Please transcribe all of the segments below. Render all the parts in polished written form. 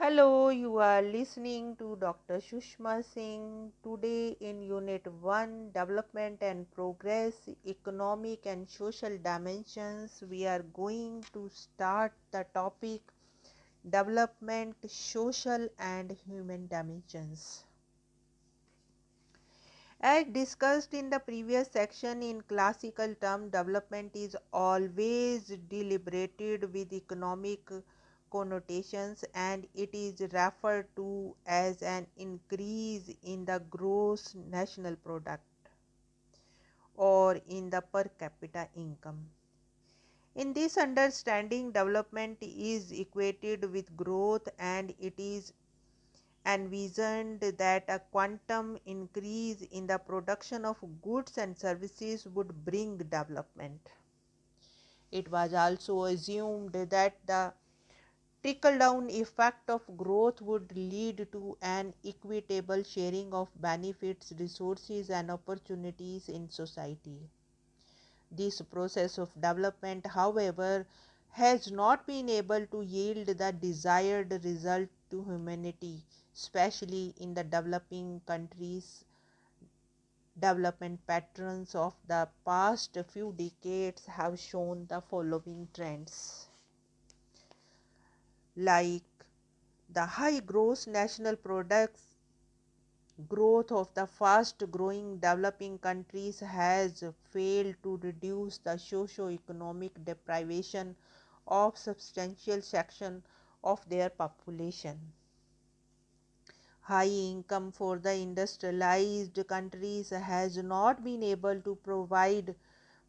Hello, you are listening to Dr. Sushma Singh. Today in Unit 1, Development and Progress, Economic and Social Dimensions, we are going to start the topic Development, Social and Human Dimensions. As discussed in the previous section, in classical term, development is always deliberated with economic connotations, and it is referred to as an increase in the gross national product or in the per capita income. In this understanding, development is equated with growth, and it is envisioned that a quantum increase in the production of goods and services would bring development. It was also assumed that the trickle down effect of growth would lead to an equitable sharing of benefits, resources, and opportunities in society. This process of development, however, has not been able to yield the desired result to humanity, especially in the developing countries. Development patterns of the past few decades have shown the following trends, like the high gross national products growth of the fast growing developing countries has failed to reduce the socio-economic deprivation of substantial section of their population. High income for the industrialized countries has not been able to provide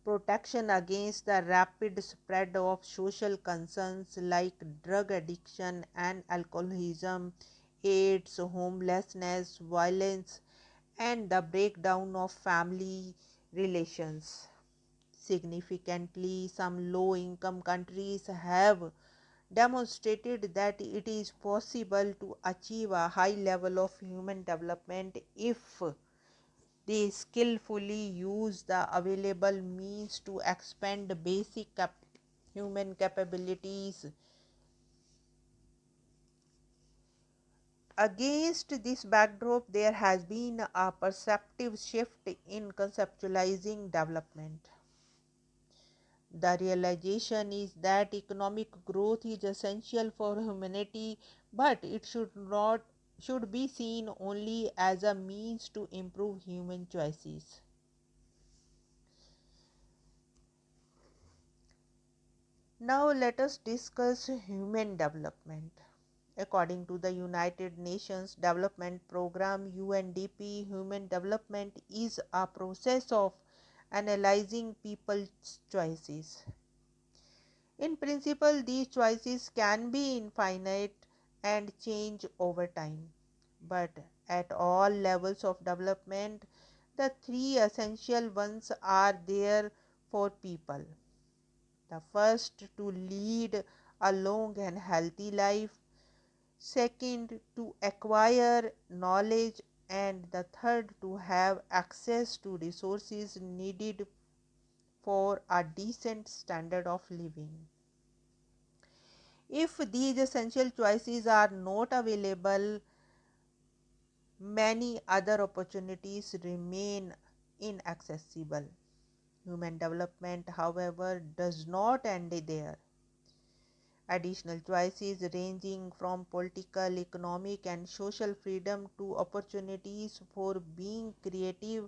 protection against the rapid spread of social concerns like drug addiction and alcoholism, AIDS, homelessness, violence, and the breakdown of family relations. Significantly, some low income countries have demonstrated that it is possible to achieve a high level of human development if they skillfully use the available means to expand basic human capabilities. Against this backdrop, there has been a perceptive shift in conceptualizing development. The realization is that economic growth is essential for humanity, but it should be seen only as a means to improve human choices. Now let us discuss human development. According to the United Nations Development Programme UNDP, human development is a process of analyzing people's choices. In principle, these choices can be infinite and change over time. But at all levels of development, the three essential ones are there for people. The first, to lead a long and healthy life. Second, to acquire knowledge. And the third, to have access to resources needed for a decent standard of living. If these essential choices are not available, many other opportunities remain inaccessible. Human development, however, does not end there. Additional choices ranging from political, economic, and social freedom to opportunities for being creative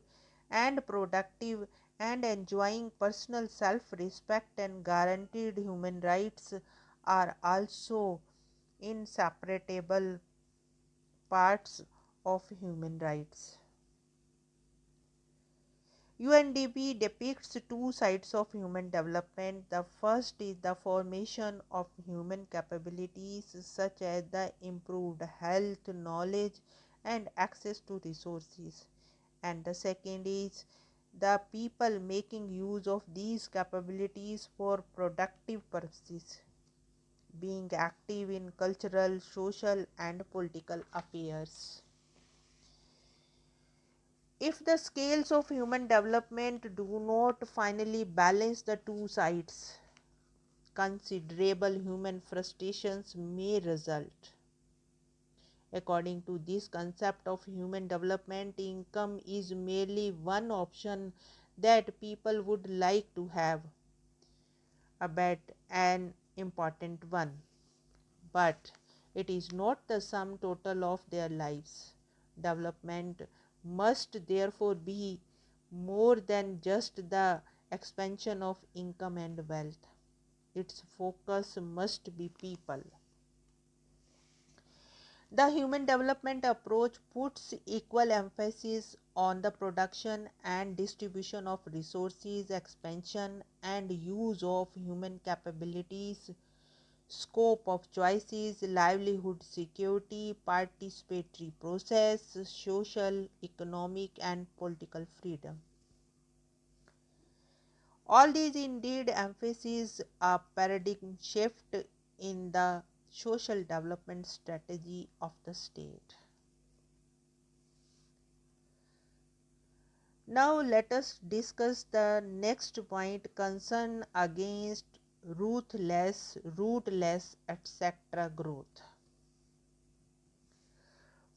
and productive and enjoying personal self-respect and guaranteed human rights are also inseparable parts of human rights. UNDP depicts two sides of human development. The first is the formation of human capabilities such as the improved health, knowledge, and access to resources. And the second is the people making use of these capabilities for productive purposes, being active in cultural, social, and political affairs. If the scales of human development do not finally balance the two sides, considerable human frustrations may result. According to this concept of human development, income is merely one option that people would like to have, a but an important one. But it is not the sum total of their lives. Development must therefore be more than just the expansion of income and wealth. Its focus must be people. The human development approach puts equal emphasis on the production and distribution of resources, expansion and use of human capabilities, scope of choices, livelihood security, participatory process, social, economic, and political freedom. All these indeed emphasize a paradigm shift in the social development strategy of the state. Now let us discuss the next point, concern against rootless, etc. growth.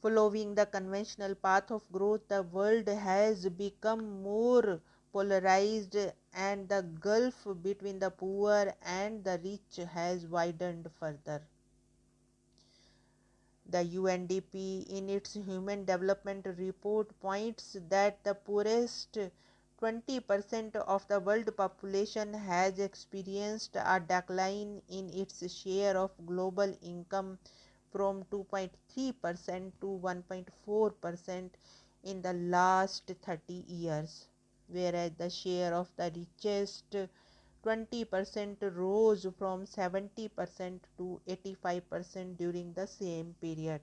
Following the conventional path of growth, the world has become more polarized and the gulf between the poor and the rich has widened further. The UNDP in its Human Development Report points that the poorest 20% of the world population has experienced a decline in its share of global income from 2.3% to 1.4% in the last 30 years, whereas the share of the richest 20% rose from 70% to 85% during the same period.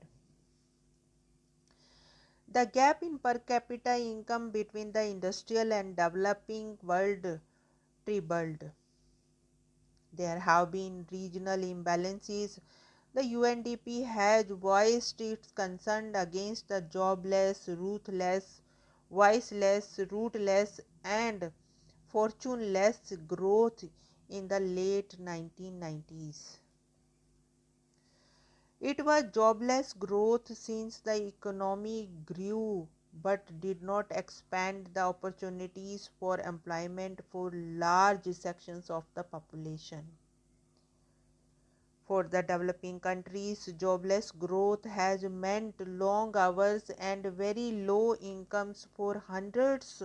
The gap in per capita income between the industrial and developing world tripled. There have been regional imbalances. The UNDP has voiced its concern against the jobless, rootless, and fortuneless growth in the late 1990s. It was jobless growth since the economy grew but did not expand the opportunities for employment for large sections of the population. For the developing countries, jobless growth has meant long hours and very low incomes for hundreds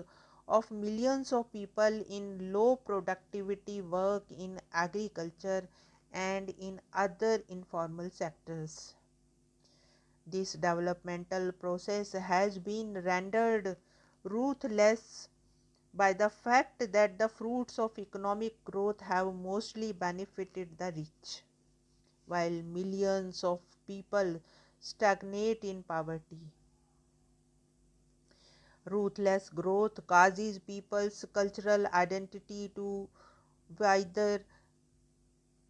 of millions of people in low productivity work in agriculture and in other informal sectors. This developmental process has been rendered ruthless by the fact that the fruits of economic growth have mostly benefited the rich, while millions of people stagnate in poverty. Ruthless growth causes people's cultural identity to wither.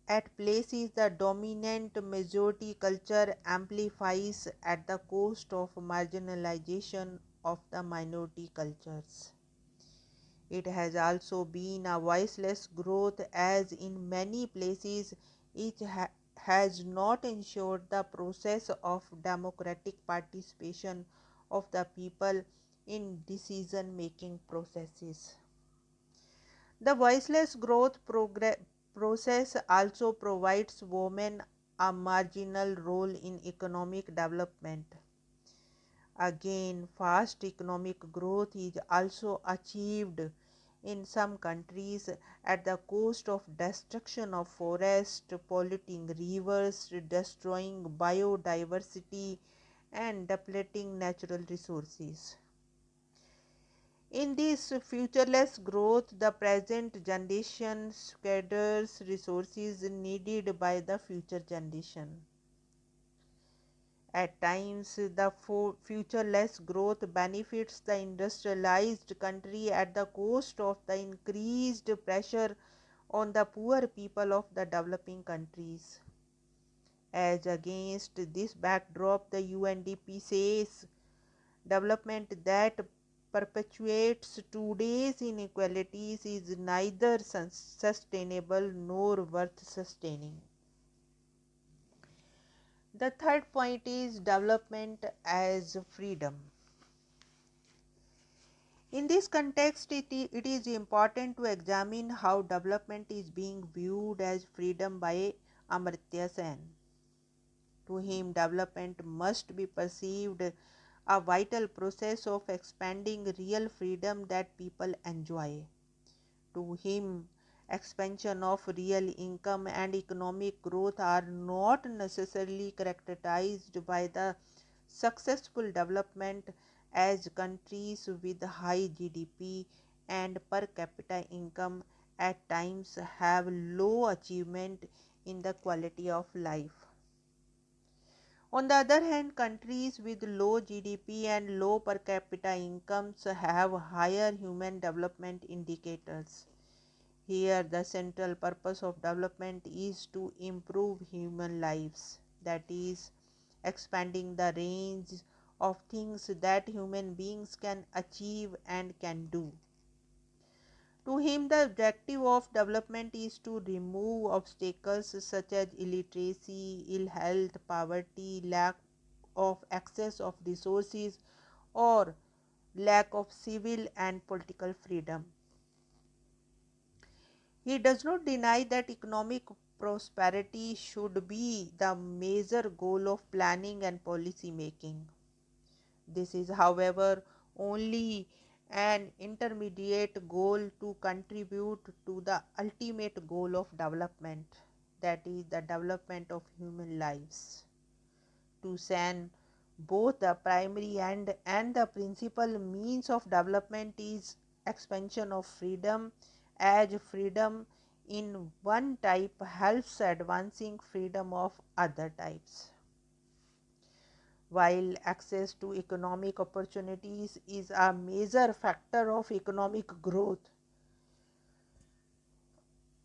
At places, the dominant majority culture amplifies at the cost of marginalization of the minority cultures. It has also been a voiceless growth, as in many places it has not ensured the process of democratic participation of the people in decision making processes. The voiceless growth process also provides women a marginal role in economic development. Again, fast economic growth is also achieved in some countries at the cost of destruction of forests, polluting rivers, destroying biodiversity, and depleting natural resources. In this futureless growth, the present generation squanders resources needed by the future generation. At times, the futureless growth benefits the industrialized country at the cost of the increased pressure on the poor people of the developing countries. As against this backdrop, the UNDP says development that perpetuates today's inequalities is neither sustainable nor worth sustaining. The third point is development as freedom. In this context, it is important to examine how development is being viewed as freedom by Amartya Sen. To him, development must be perceived a vital process of expanding real freedom that people enjoy. To him, expansion of real income and economic growth are not necessarily characterized by the successful development as countries with high GDP and per capita income at times have low achievement in the quality of life. On the other hand, countries with low GDP and low per capita incomes have higher human development indicators. Here, the central purpose of development is to improve human lives, that is, expanding the range of things that human beings can achieve and can do. To him, the objective of development is to remove obstacles such as illiteracy, ill health, poverty, lack of access of resources, or lack of civil and political freedom. He does not deny that economic prosperity should be the major goal of planning and policy making. This is, however, only an intermediate goal to contribute to the ultimate goal of development, that is, the development of human lives. To Sen, both the primary and the principal means of development is expansion of freedom, as freedom in one type helps advancing freedom of other types. While access to economic opportunities is a major factor of economic growth,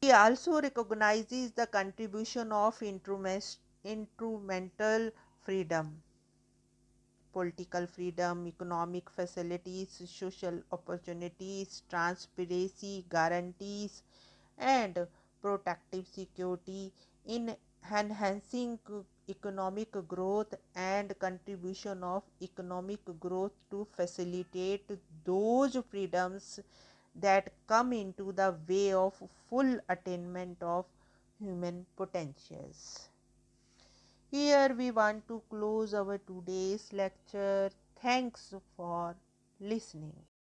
he also recognizes the contribution of instrumental freedom, political freedom, economic facilities, social opportunities, transparency, guarantees, and protective security in enhancing economic growth and contribution of economic growth to facilitate those freedoms that come into the way of full attainment of human potentials. Here we want to close our today's lecture. Thanks for listening.